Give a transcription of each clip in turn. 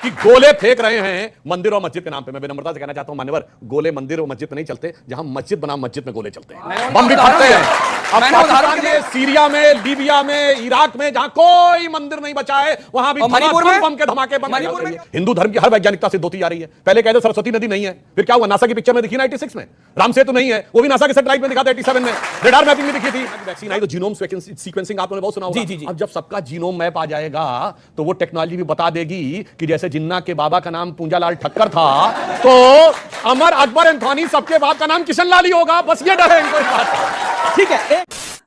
कि गोले फेंक रहे हैं मंदिर और मस्जिद के नाम पे। मैं विनम्रता से कहना चाहता हूं मान्यवर, गोले मंदिर और मस्जिद पे नहीं चलते, जहां मस्जिद बनाम मस्जिद में गोले चलते हैं, बम भी फटते हैं। अब पाकिस्तान में, सीरिया में, लीबिया में, इराक में, जहां कोई मंदिर नहीं बचा है, वहां भी बम के धमाके बम। हिंदू धर्म की हर वैज्ञानिकता सिद्ध होती जा रही है। पहले कहते सरस्वती नदी नहीं है, फिर क्या हुआ? नासा की पिक्चर में दिखी 96 में। राम सेतु नहीं है, वो भी नासा के सैटेलाइट में दिखा था 87 में। रडार मैपिंग में दिखी थी। वैक्सीन आई तो जीनोम सीक्वेंसिंग आपने बहुत सुना होगा। अब जब सबका जीनोम मैप आ जाएगा तो वो टेक्नोलॉजी भी बता देगी कि जैसे जिन्ना के बाबा का नाम पूंजालाल ठक्कर था तो अमर अकबर एंथोनी सबके बाप का नाम किशन लाल ही होगा। बस ये डर है इनको। ठीक है।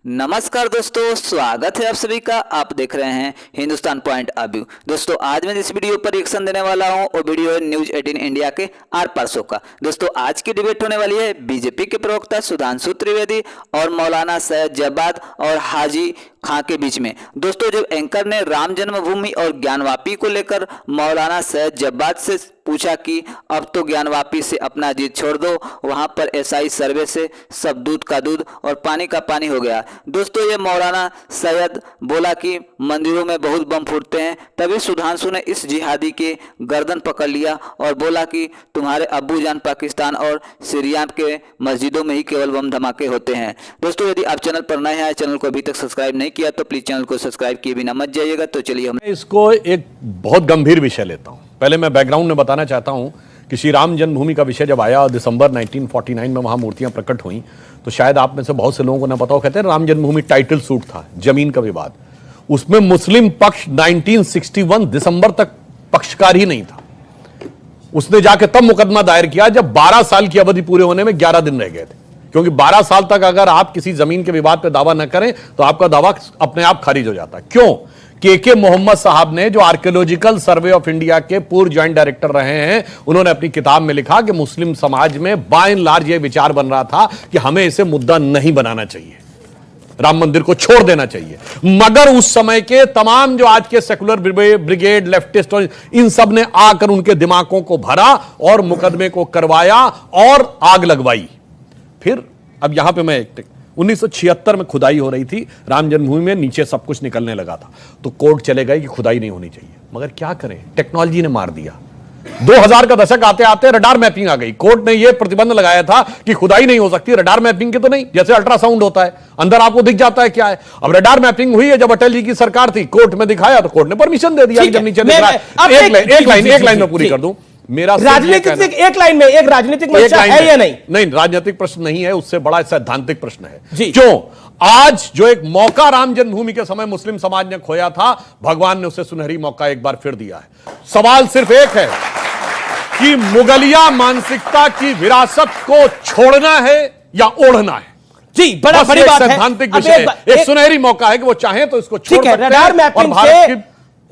नमस्कार दोस्तों, स्वागत है आप सभी का। आप देख रहे हैं हिंदुस्तान पॉइंट ऑफ व्यू। दोस्तों आज मैं इस वीडियो पर रिएक्शन देने वाला हूं और वीडियो है न्यूज 18 इंडिया के आर पार शो का। दोस्तों आज की डिबेट होने वाली है बीजेपी के प्रवक्ता सुधांशु त्रिवेदी और मौलाना सैयद जब्बाद और हाजी खां के बीच में। दोस्तों जब एंकर ने राम जन्मभूमि और ज्ञानवापी को लेकर मौलाना सैयद जब्बाद से पूछा कि अब तो ज्ञानवापी से अपना जिद छोड़ दो, वहां पर एसआई सर्वे से सब दूध का दूध और पानी का पानी हो गया। दोस्तों ये मौलाना सैयद बोला कि मंदिरों में बहुत बम फूटते हैं, तभी सुधांशु ने इस जिहादी के गर्दन पकड़ लिया और बोला कि तुम्हारे अब्बू जान पाकिस्तान और सीरिया के मस्जिदों में ही केवल बम धमाके होते हैं। दोस्तों यदि आप चैनल पर नए हैं, चैनल को अभी तक सब्सक्राइब नहीं किया तो प्लीज चैनल को सब्सक्राइब किए बिना मत जाइएगा। तो चलिए हम इसको एक बहुत गंभीर विषय लेता हूं। पहले मैं बैकग्राउंड में बताना चाहता हूं कि श्री राम जन्मभूमि का विषय जब आया दिसंबर 1949 में वहां मूर्तियां प्रकट हुई तो शायद आप में से बहुत से लोगों को ना पता हो, कहते हैं राम जन्मभूमि टाइटल सूट था, जमीन का विवाद। उसमें मुस्लिम पक्ष 1961 दिसंबर तक पक्षकार ही नहीं था। उसने जाके तब मुकदमा दायर किया जब 12 साल की अवधि पूरे होने में 11 दिन रह गए थे, क्योंकि 12 साल तक अगर आप किसी जमीन के विवाद पर दावा न करें तो आपका दावा अपने आप खारिज हो जाता है। क्यों? के मोहम्मद साहब ने, जो आर्कियोलॉजिकल सर्वे ऑफ इंडिया के पूर्व ज्वाइंट डायरेक्टर रहे हैं, उन्होंने अपनी किताब में लिखा कि मुस्लिम समाज में बाय एंड लार्ज ये विचार बन रहा था कि हमें इसे मुद्दा नहीं बनाना चाहिए, राम मंदिर को छोड़ देना चाहिए। मगर उस समय के तमाम जो आज के सेकुलर ब्रिगेड, लेफ्टिस्ट और इन सब ने आकर उनके दिमागों को भरा और मुकदमे को करवाया और आग लगवाई। फिर अब यहां पे मैं 1976 में खुदाई हो रही थी राम जन्मभूमि में, नीचे सब कुछ निकलने लगा था तो कोर्ट चले गए कि खुदाई नहीं होनी चाहिए। मगर क्या करें, टेक्नोलॉजी ने मार दिया। 2000 का दशक आते आते रडार मैपिंग आ गई। कोर्ट ने यह प्रतिबंध लगाया था कि खुदाई नहीं हो सकती, रडार मैपिंग की तो नहीं, जैसे अल्ट्रासाउंड होता है अंदर आपको दिख जाता है क्या है। अब रडार मैपिंग हुई है, जब अटल जी की सरकार थी, कोर्ट में दिखाया तो कोर्ट ने परमिशन दे दिया। जब नीचे दिख रहा है, एक लाइन में पूरी कर दूं, मेरा राजनीतिक एक लाइन में एक राजनीतिक मंशा है या नहीं? नहीं, राजनीतिक प्रश्न नहीं है, उससे बड़ा सैद्धांतिक प्रश्न है। क्यों? आज जो एक मौका राम जन्मभूमि के समय मुस्लिम समाज ने खोया था, भगवान ने उसे सुनहरी मौका एक बार फिर दिया है। सवाल सिर्फ एक है कि मुगलिया मानसिकता की विरासत को छोड़ना है या ओढ़ना है। जी, बड़ी बात है। सैद्धांतिक विषय, एक सुनहरी मौका है कि वो चाहे तो इसको छोड़ सकते हैं।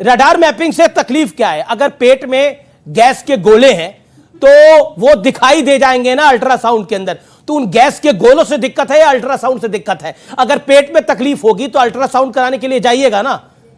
रडार मैपिंग से तकलीफ क्या है? अगर पेट में गैस के गोले हैं तो वो दिखाई दे जाएंगे ना अल्ट्रासाउंड के अंदर। तो उन गैस के गोलों से दिक्कत है या अल्ट्रासाउंड से दिक्कत है? अगर पेट में तकलीफ होगी तो अल्ट्रासाउंड कराने के लिए जाइएगा ना।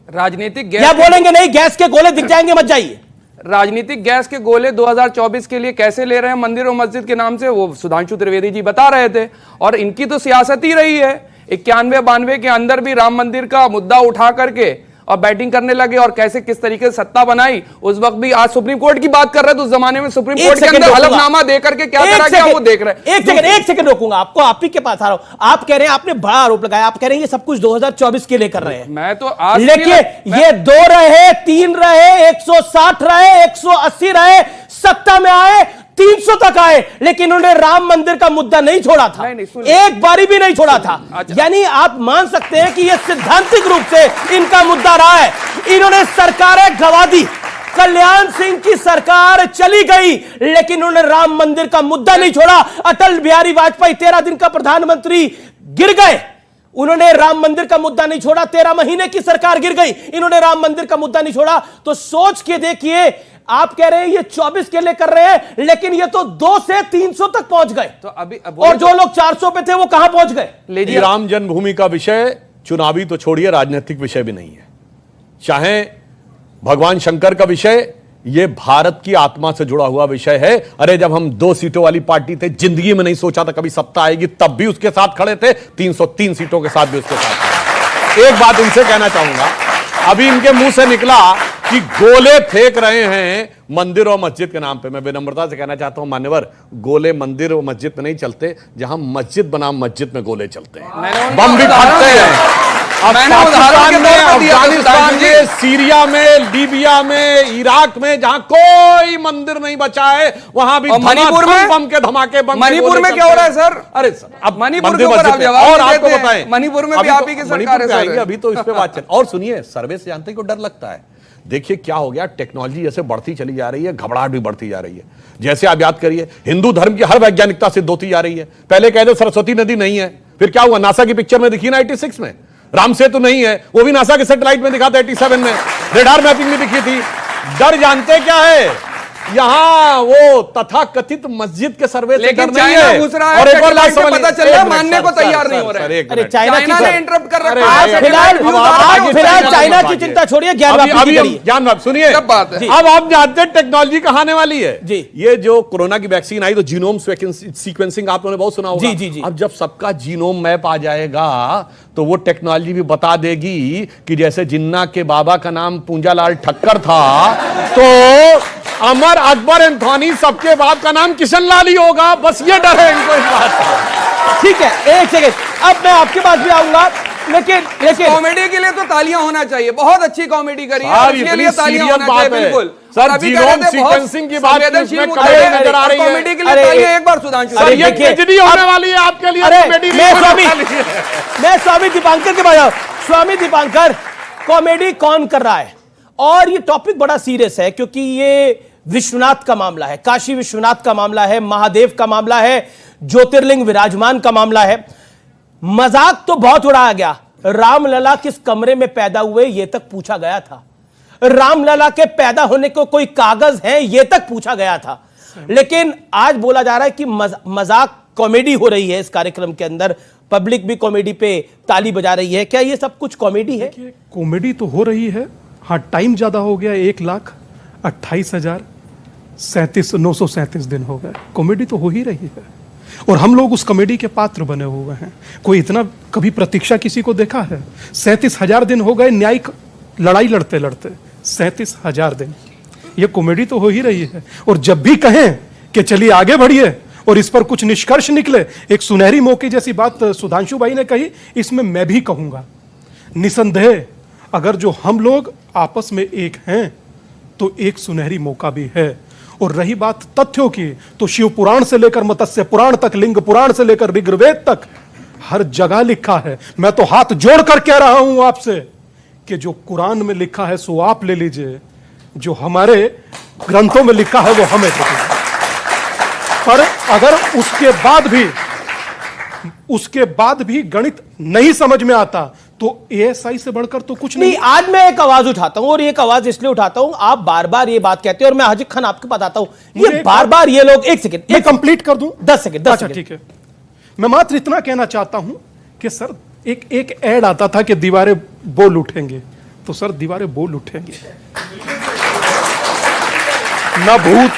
राजनीतिक गैस या बोलेंगे नहीं गैस के गोले दिख जाएंगे, मत जाइए। राजनीतिक गैस के गोले 2024 के लिए कैसे ले रहे हैं मंदिर और मस्जिद के नाम से, वो सुधांशु त्रिवेदी जी बता रहे थे। और इनकी तो सियासत ही रही है। 91-92 के अंदर भी राम मंदिर का मुद्दा उठा करके और बैटिंग करने लगे और कैसे किस तरीके से सत्ता बनाई। उस वक्त भी, आज सुप्रीम कोर्ट की बात कर रहे हैं तो उस जमाने में सुप्रीम कोर्ट के अंदर हलफनामा दे करके क्या करा गया वो देख रहे हैं। एक सेकंड रोकूंगा आपको, आप ही के पास आ रहा हूं। आप कह रहे हैं, आपने बड़ा आरोप लगाया, आप कह रहे हैं ये सब कुछ 2024 के लिए कर रहे हैं। मैं तो आज लेकिन ये 2 रहे, 3 रहे, 160 रहे, 180 रहे, सत्ता में आए 300 तक आए, लेकिन उन्होंने राम मंदिर का मुद्दा नहीं छोड़ा था। एक बारी भी नहीं छोड़ा था। यानी आप मान सकते हैं कि यह सिद्धांतिक रूप से इनका मुद्दा रहा है। इन्होंने सरकारें गंवा दी, कल्याण सिंह की सरकार चली गई, लेकिन उन्होंने राम मंदिर का मुद्दा नहीं छोड़ा। अटल बिहारी वाजपेयी 13 दिन का प्रधानमंत्री गिर गए, उन्होंने राम मंदिर का मुद्दा नहीं छोड़ा। 13 महीने की सरकार गिर गई, इन्होंने राम मंदिर का मुद्दा नहीं छोड़ा। तो सोच के देखिए, आप कह रहे हैं ये 24 के लिए कर रहे हैं, लेकिन ये तो 2 से 300 तक पहुंच गए। तो अभी और जो लोग 400 पे थे वो कहां पहुंच गए? राम जन्मभूमि का विषय चुनावी तो छोड़िए, राजनीतिक विषय भी नहीं है। चाहे भगवान शंकर का विषय, ये भारत की आत्मा से जुड़ा हुआ विषय है। अरे जब हम 2 सीटों वाली पार्टी थे, जिंदगी में नहीं सोचा था कभी सत्ता आएगी, तब भी उसके साथ खड़े थे। 303 सीटों के साथ भी उसके साथ खड़े। एक बात उनसे कहना चाहूंगा, अभी इनके मुंह से निकला कि गोले फेंक रहे हैं मंदिर और मस्जिद के नाम पे। मैं विनम्रता से कहना चाहता हूं मान्यवर, गोले मंदिर और मस्जिद में नहीं चलते, जहां मस्जिद बनाम मस्जिद में गोले चलते हैं, बम भी फटते हैं। अब पाकिस्तान में, अफगानिस्तान में, सीरिया में, लीबिया में, इराक में, जहां कोई मंदिर नहीं बचा है, वहां भी मणिपुर में बम के धमाके, बम मणिपुर में क्या हो रहा है सर? अरे सर, अब मणिपुर के ऊपर आप जवाब और नहीं आपको देते हैं। बताएं, मणिपुर में भी आप ही की सरकार है सर। अभी तो इस पे बात चल। और सुनिए, सर्वे से जानते हैं क्यों डर लगता है? देखिए क्या हो गया, टेक्नोलॉजी जैसे बढ़ती चली जा रही है, घबराहट भी बढ़ती जा रही है। जैसे आप याद करिए, हिंदू धर्म की हर वैज्ञानिकता सिद्ध होती जा रही है। पहले कहते सरस्वती नदी नहीं है, फिर क्या हुआ? नासा की पिक्चर में दिखी ना 86 में, राम सेतु नहीं है, वो भी नासा के सैटेलाइट में दिखा था 87 में, रेडार मैपिंग में दिखी थी। डर जानते क्या है? यहां वो तथाकथित मस्जिद के सर्वे से डर नहीं है। घुस रहा है, और एक और बात समझ, पता चल रहा है, मानने को तैयार नहीं हो रहा है। अरे चाइना ने इंटरप्ट कर रखा आज है। फिलहाल चाइना की चिंता छोड़िए, ज्ञान सुनिए, सब बात है। अब आप जानते हैं टेक्नोलॉजी कहां आने वाली है जी। ये जो कोरोना की वैक्सीन आई तो जीनोम सीक्वेंसिंग आप लोगों ने बहुत सुना होगा। जी। अब जब सबका जीनोम मैप आ जाएगा तो वो टेक्नोलॉजी भी बता देगी कि जैसे जिन्ना के बाबा का नाम पूंजालाल ठक्कर था तो अमर अकबर एंथोनी सबके बाप का नाम किशनलाल ही होगा। बस ये डर है इनको इस बात का। ठीक है, एक सेकंड, अब मैं आपके पास भी आऊंगा, लेकिन कॉमेडी के लिए तो तालियां होना चाहिए। बहुत अच्छी कॉमेडी करी है, इसके लिए तालियां होना बात चाहिए। बिल्कुल सर, जीनोम सीक्वेंसिंग की बात इसमें कॉमेडी नजर आ रही है। कॉमेडी के लिए तालियां एक बार सुधांशु सर, ये ट्रेजेडी होने वाली है आपके लिए। कॉमेडी मैं स्वामी दीपांकर के पास, स्वामी दीपांकर, कॉमेडी कौन कर रहा है? और ये टॉपिक बड़ा सीरियस है क्योंकि ये विश्वनाथ का मामला है, काशी विश्वनाथ का मामला है, महादेव का मामला है, ज्योतिर्लिंग विराजमान का मामला है। मजाक तो बहुत उड़ाया गया, रामलला किस कमरे में पैदा हुए यह तक पूछा गया था। रामलला के पैदा होने को कोई कागज है यह तक पूछा गया था। लेकिन आज बोला जा रहा है कि मजाक कॉमेडी हो रही है इस कार्यक्रम के अंदर, पब्लिक भी कॉमेडी पे ताली बजा रही है। क्या ये सब कुछ कॉमेडी है? कॉमेडी तो हो रही है, हाँ टाइम ज्यादा हो गया। 1,28,937 दिन हो गए, कॉमेडी तो हो ही रही है और हम लोग उस कॉमेडी के पात्र बने हुए हैं। कोई इतना कभी प्रतीक्षा किसी को देखा है? 37,000 दिन हो गए न्यायिक लड़ाई लड़ते लड़ते, 37,000 दिन, ये कॉमेडी तो हो ही रही है। और जब भी कहें कि चलिए आगे बढ़िए और इस पर कुछ निष्कर्ष निकले, एक सुनहरी मौके जैसी बात सुधांशु भाई ने कही, इसमें मैं भी कहूंगा निसंदेह अगर जो हम लोग आपस में एक हैं तो एक सुनहरी मौका भी है। और रही बात तथ्यों की, तो शिव पुराण से लेकर मत्स्य पुराण तक, लिंग पुराण से लेकर ऋग्वेद तक हर जगह लिखा है। मैं तो हाथ जोड़कर कह रहा हूं आपसे कि जो कुरान में लिखा है सो आप ले लीजिए, जो हमारे ग्रंथों में लिखा है वो हमें दे दीजिए। पर अगर उसके बाद भी गणित नहीं समझ में आता तो एएसआई से बढ़कर तो कुछ नहीं। आज मैं एक आवाज उठाता हूं और एक आवाज इसलिए उठाता हूं, आप बार बार ये बात कहते हैं और मैं हाजिर खान आपके पास आता हूं, ये बार बार ये लोग, एक सेकंड मैं कंप्लीट कर दूं, 10 सेकंड। अच्छा ठीक है, मैं मात्र इतना कहना चाहता हूं कि सर एक ऐड आता था कि दीवारें बोल उठेंगे, तो सर दीवारें बोल उठेंगे ना भूत